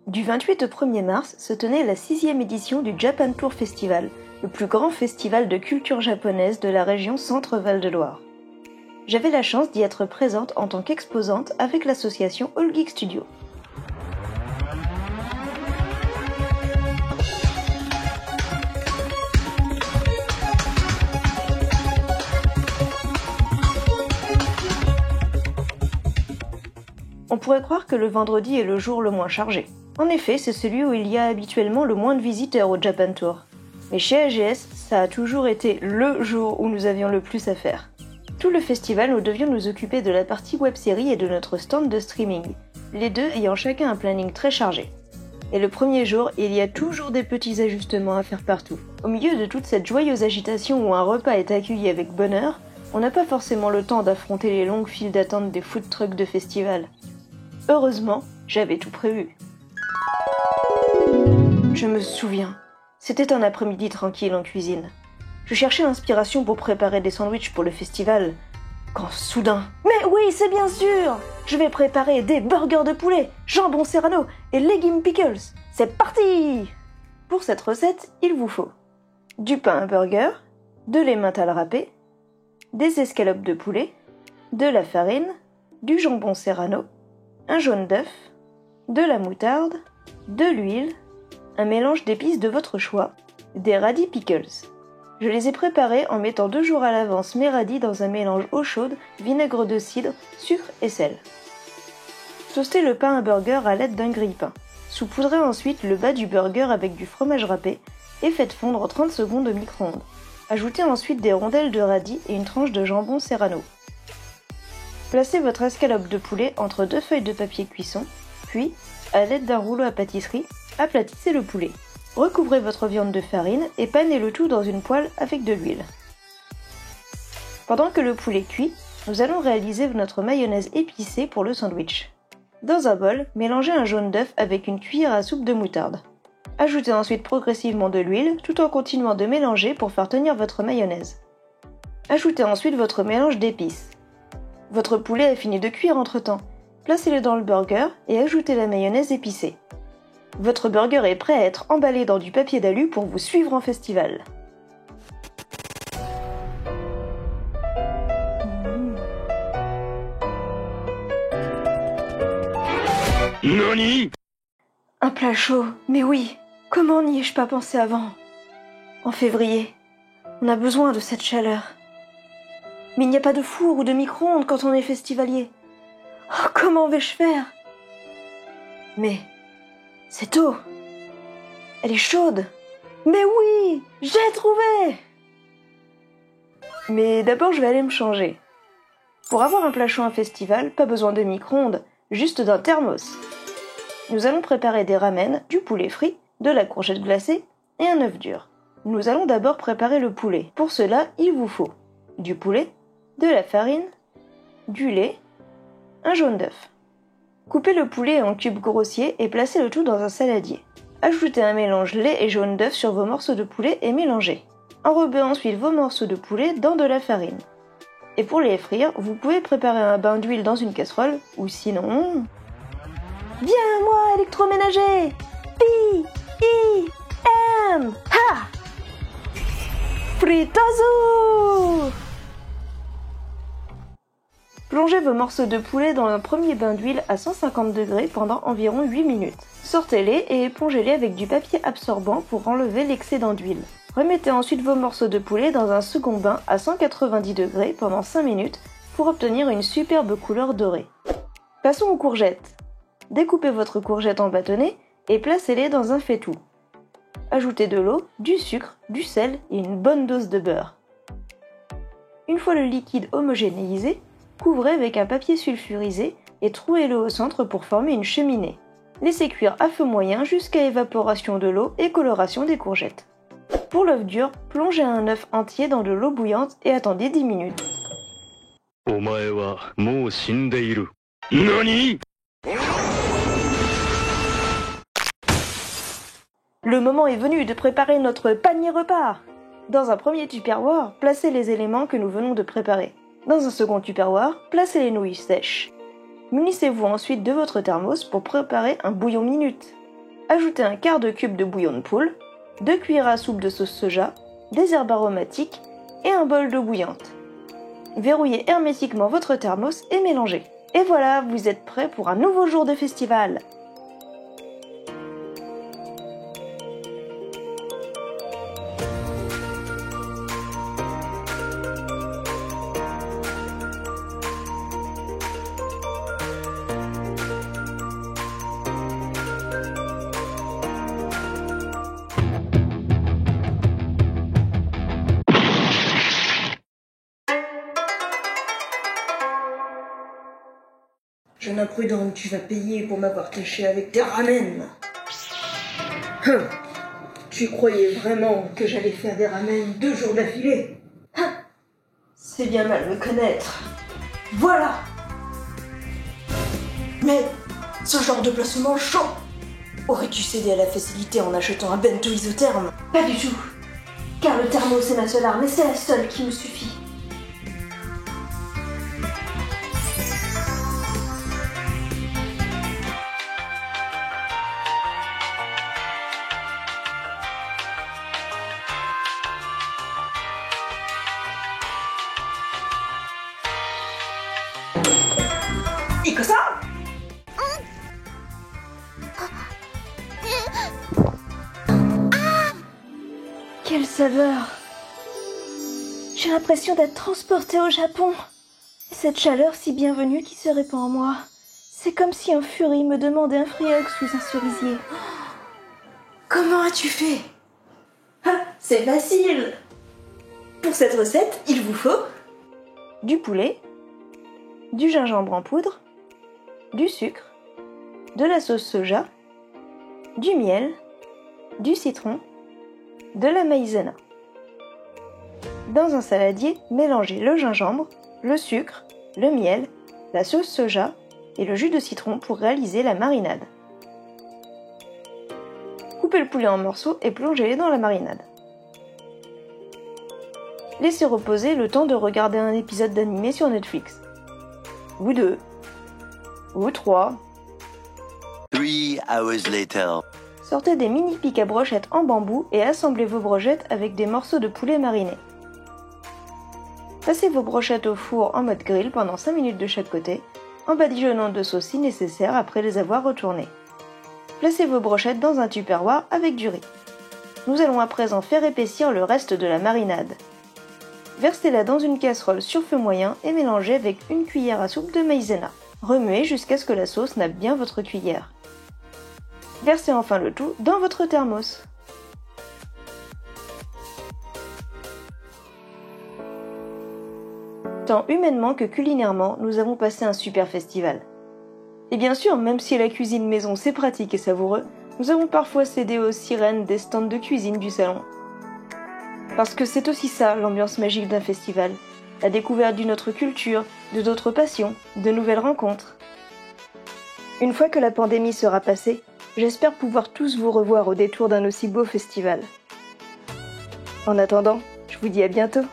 Du 28 au 1er mars se tenait la 6e édition du Japan Tour Festival, le plus grand festival de culture japonaise de la région Centre-Val de Loire. J'avais la chance d'y être présente en tant qu'exposante avec l'association All Geek Studio. On pourrait croire que le vendredi est le jour le moins chargé. En effet, c'est celui où il y a habituellement le moins de visiteurs au Japan Tour. Mais chez AGS, ça a toujours été le jour où nous avions le plus à faire. Tout le festival, nous devions nous occuper de la partie web-série et de notre stand de streaming, les deux ayant chacun un planning très chargé. Et le premier jour, il y a toujours des petits ajustements à faire partout. Au milieu de toute cette joyeuse agitation où un repas est accueilli avec bonheur, on n'a pas forcément le temps d'affronter les longues files d'attente des food trucks de festival. Heureusement, j'avais tout prévu. Je me souviens, c'était un après-midi tranquille en cuisine. Je cherchais l'inspiration pour préparer des sandwichs pour le festival, quand soudain... Mais oui, c'est bien sûr! Je vais préparer des burgers de poulet, jambon serrano et legumes pickles. C'est parti! Pour cette recette, il vous faut du pain à burger, de l'emmental râpé, des escalopes de poulet, de la farine, du jambon serrano, un jaune d'œuf, de la moutarde, de l'huile, un mélange d'épices de votre choix, des radis pickles. Je les ai préparés en mettant 2 jours à l'avance mes radis dans un mélange eau chaude, vinaigre de cidre, sucre et sel. Toastez le pain à burger à l'aide d'un grille-pain. Saupoudrez ensuite le bas du burger avec du fromage râpé et faites fondre 30 secondes au micro-ondes. Ajoutez ensuite des rondelles de radis et une tranche de jambon serrano. Placez votre escalope de poulet entre 2 feuilles de papier cuisson, puis, à l'aide d'un rouleau à pâtisserie, aplatissez le poulet. Recouvrez votre viande de farine et panez le tout dans une poêle avec de l'huile. Pendant que le poulet cuit, nous allons réaliser notre mayonnaise épicée pour le sandwich. Dans un bol, mélangez un jaune d'œuf avec une cuillère à soupe de moutarde. Ajoutez ensuite progressivement de l'huile tout en continuant de mélanger pour faire tenir votre mayonnaise. Ajoutez ensuite votre mélange d'épices. Votre poulet a fini de cuire entre-temps. Placez-le dans le burger et ajoutez la mayonnaise épicée. Votre burger est prêt à être emballé dans du papier d'alu pour vous suivre en festival. Nani ? Un plat chaud, mais oui, comment n'y ai-je pas pensé avant ? En février, on a besoin de cette chaleur. Mais il n'y a pas de four ou de micro-ondes quand on est festivalier. Oh, comment vais-je faire ? Mais... cette eau, elle est chaude. Mais oui, j'ai trouvé! Mais d'abord, je vais aller me changer. Pour avoir un plat chaud en festival, pas besoin de micro-ondes, juste d'un thermos. Nous allons préparer des ramen, du poulet frit, de la courgette glacée et un œuf dur. Nous allons d'abord préparer le poulet. Pour cela, il vous faut du poulet, de la farine, du lait, un jaune d'œuf. Coupez le poulet en cubes grossiers et placez le tout dans un saladier. Ajoutez un mélange lait et jaune d'œuf sur vos morceaux de poulet et mélangez. Enrobez ensuite vos morceaux de poulet dans de la farine. Et pour les frire, vous pouvez préparer un bain d'huile dans une casserole, ou sinon... Viens moi, électroménager! P-I-M! Ha! Fritoso! Plongez vos morceaux de poulet dans un premier bain d'huile à 150 degrés pendant environ 8 minutes. Sortez-les et épongez-les avec du papier absorbant pour enlever l'excédent d'huile. Remettez ensuite vos morceaux de poulet dans un second bain à 190 degrés pendant 5 minutes pour obtenir une superbe couleur dorée. Passons aux courgettes. Découpez votre courgette en bâtonnets et placez-les dans un faitout. Ajoutez de l'eau, du sucre, du sel et une bonne dose de beurre. Une fois le liquide homogénéisé, couvrez avec un papier sulfurisé et trouez-le au centre pour former une cheminée. Laissez cuire à feu moyen jusqu'à évaporation de l'eau et coloration des courgettes. Pour l'œuf dur, plongez un œuf entier dans de l'eau bouillante et attendez 10 minutes. Omae wa mou shindeiru. Nani ? Le moment est venu de préparer notre panier repas. Dans un premier tupperware, placez les éléments que nous venons de préparer. Dans un second tupperware, placez les nouilles sèches. Munissez-vous ensuite de votre thermos pour préparer un bouillon minute. Ajoutez un quart de cube de bouillon de poule, 2 cuillères à soupe de sauce soja, des herbes aromatiques et un bol d'eau bouillante. Verrouillez hermétiquement votre thermos et mélangez. Et voilà, vous êtes prêts pour un nouveau jour de festival. Jeune imprudente, tu vas payer pour m'avoir caché avec tes ramen. Tu croyais vraiment que j'allais faire des ramen 2 jours d'affilée? C'est bien mal me connaître. Voilà. Mais ce genre de placement chaud, aurais-tu cédé à la facilité en achetant un bento isotherme? Pas du tout, car le thermos est ma seule arme et c'est la seule qui me suffit. Et que ça? Quelle saveur! J'ai l'impression d'être transportée au Japon. Et cette chaleur si bienvenue qui se répand en moi. C'est comme si un furie me demandait un frioc sous un cerisier. Comment as-tu fait? C'est facile! Pour cette recette, il vous faut du poulet, du gingembre en poudre, du sucre, de la sauce soja, du miel, du citron, de la maïzena. Dans un saladier, mélangez le gingembre, le sucre, le miel, la sauce soja et le jus de citron pour réaliser la marinade. Coupez le poulet en morceaux et plongez-les dans la marinade. Laissez reposer le temps de regarder un épisode d'animé sur Netflix. Ou 2. Ou 3. 3 hours later. Sortez des mini pics à brochettes en bambou et assemblez vos brochettes avec des morceaux de poulet marinés. Passez vos brochettes au four en mode grill pendant 5 minutes de chaque côté, en badigeonnant de sauce si nécessaire après les avoir retournées. Placez vos brochettes dans un tupperware avec du riz. Nous allons à présent faire épaissir le reste de la marinade. Versez-la dans une casserole sur feu moyen et mélangez avec une cuillère à soupe de maïzena. Remuez jusqu'à ce que la sauce nappe bien votre cuillère. Versez enfin le tout dans votre thermos. Tant humainement que culinairement, nous avons passé un super festival. Et bien sûr, même si la cuisine maison c'est pratique et savoureux, nous avons parfois cédé aux sirènes des stands de cuisine du salon. Parce que c'est aussi ça l'ambiance magique d'un festival, la découverte d'une autre culture, de d'autres passions, de nouvelles rencontres. Une fois que la pandémie sera passée, j'espère pouvoir tous vous revoir au détour d'un aussi beau festival. En attendant, je vous dis à bientôt.